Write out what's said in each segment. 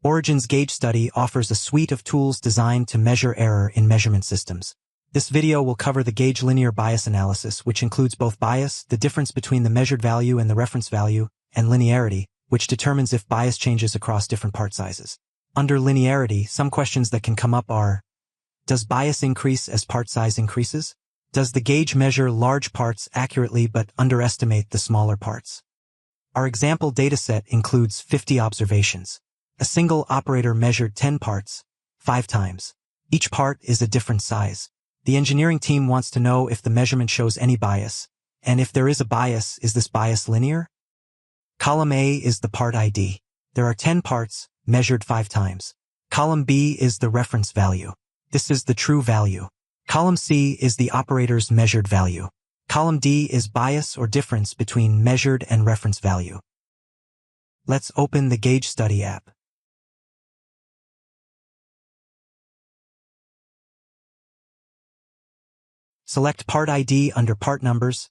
Origin's Gage study offers a suite of tools designed to measure error in measurement systems. This video will cover the Gage Linear Bias Analysis, which includes both bias, the difference between the measured value and the reference value, and linearity, which determines if bias changes across different part sizes. Under linearity, some questions that can come up are: does bias increase as part size increases? Does the gauge measure large parts accurately but underestimate the smaller parts? Our example dataset includes 50 observations. A single operator measured 10 parts, 5 times. Each part is a different size. The engineering team wants to know if the measurement shows any bias, and if there is a bias, is this bias linear? Column A is the part ID. There are 10 parts, measured 5 times. Column B is the reference value. This is the true value. Column C is the operator's measured value. Column D is bias or difference between measured and reference value. Let's open the Gage Study app. Select Part ID under Part Numbers,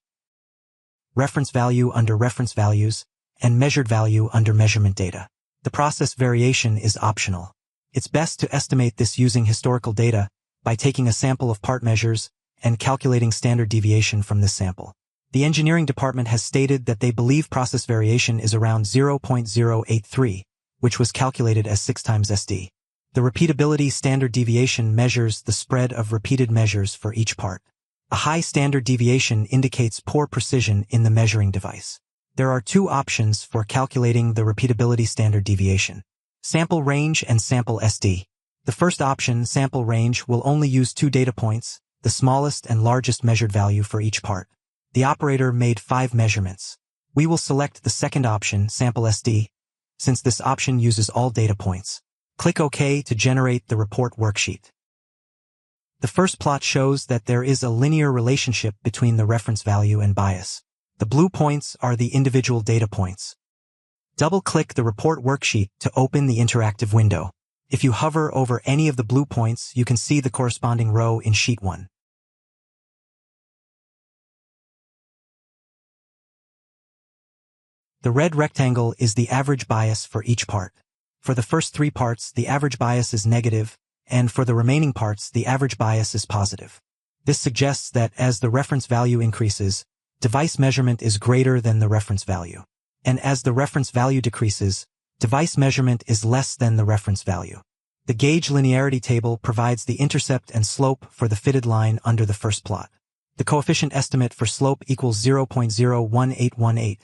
Reference Value under Reference Values, and Measured Value under Measurement Data. The process variation is optional. It's best to estimate this using historical data by taking a sample of part measures and calculating standard deviation from this sample. The engineering department has stated that they believe process variation is around 0.083, which was calculated as 6 times SD. The repeatability standard deviation measures the spread of repeated measures for each part. A high standard deviation indicates poor precision in the measuring device. There are 2 options for calculating the repeatability standard deviation: sample range and sample SD. The first option, sample range, will only use 2 data points, the smallest and largest measured value for each part. The operator made 5 measurements. We will select the second option, sample SD, since this option uses all data points. Click OK to generate the report worksheet. The first plot shows that there is a linear relationship between the reference value and bias. The blue points are the individual data points. Double-click the report worksheet to open the interactive window. If you hover over any of the blue points, you can see the corresponding row in Sheet 1. The red rectangle is the average bias for each part. For the first 3 parts, the average bias is negative, and for the remaining parts, the average bias is positive. This suggests that as the reference value increases, device measurement is greater than the reference value. And as the reference value decreases, device measurement is less than the reference value. The gauge linearity table provides the intercept and slope for the fitted line under the first plot. The coefficient estimate for slope equals 0.01818,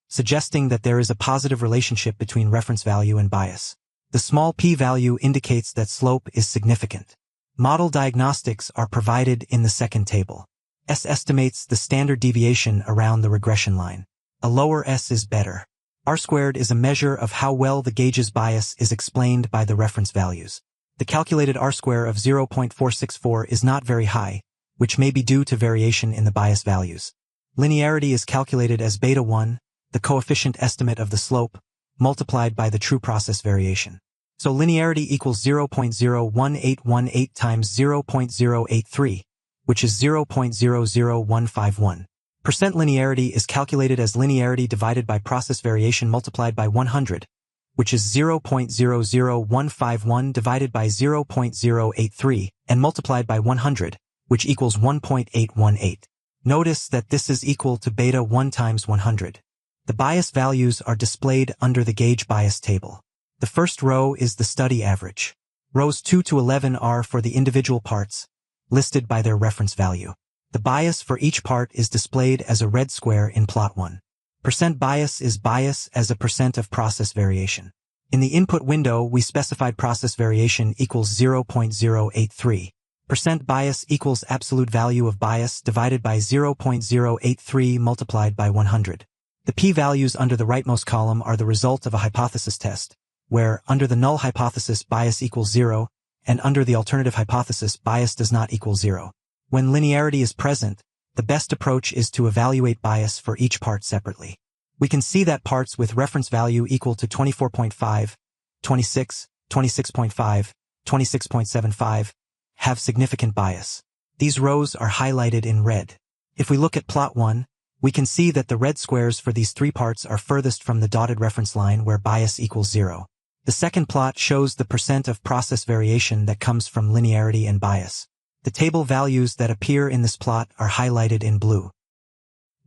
suggesting that there is a positive relationship between reference value and bias. The small p-value indicates that slope is significant. Model diagnostics are provided in the second table. S estimates the standard deviation around the regression line. A lower S is better. R-squared is a measure of how well the gauge's bias is explained by the reference values. The calculated R-square of 0.464 is not very high, which may be due to variation in the bias values. Linearity is calculated as beta 1, the coefficient estimate of the slope, multiplied by the true process variation. So linearity equals 0.01818 times 0.083, which is 0.00151. Percent linearity is calculated as linearity divided by process variation multiplied by 100, which is 0.00151 divided by 0.083 and multiplied by 100, which equals 1.818. Notice that this is equal to beta 1 times 100. The bias values are displayed under the gauge bias table. The first row is the study average. Rows 2 to 11 are for the individual parts, listed by their reference value. The bias for each part is displayed as a red square in plot 1. Percent bias is bias as a percent of process variation. In the input window, we specified process variation equals 0.083. Percent bias equals absolute value of bias divided by 0.083 multiplied by 100. The p-values under the rightmost column are the result of a hypothesis test, where under the null hypothesis bias equals 0, and under the alternative hypothesis bias does not equal 0. When linearity is present, the best approach is to evaluate bias for each part separately. We can see that parts with reference value equal to 24.5, 26, 26.5, 26.75 have significant bias. These rows are highlighted in red. If we look at plot 1, we can see that the red squares for these 3 parts are furthest from the dotted reference line where bias equals 0. The second plot shows the percent of process variation that comes from linearity and bias. The table values that appear in this plot are highlighted in blue.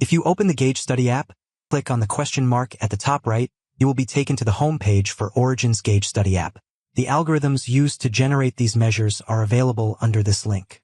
If you open the Gage Study app, click on the question mark at the top right, you will be taken to the home page for Origin's Gage Study app. The algorithms used to generate these measures are available under this link.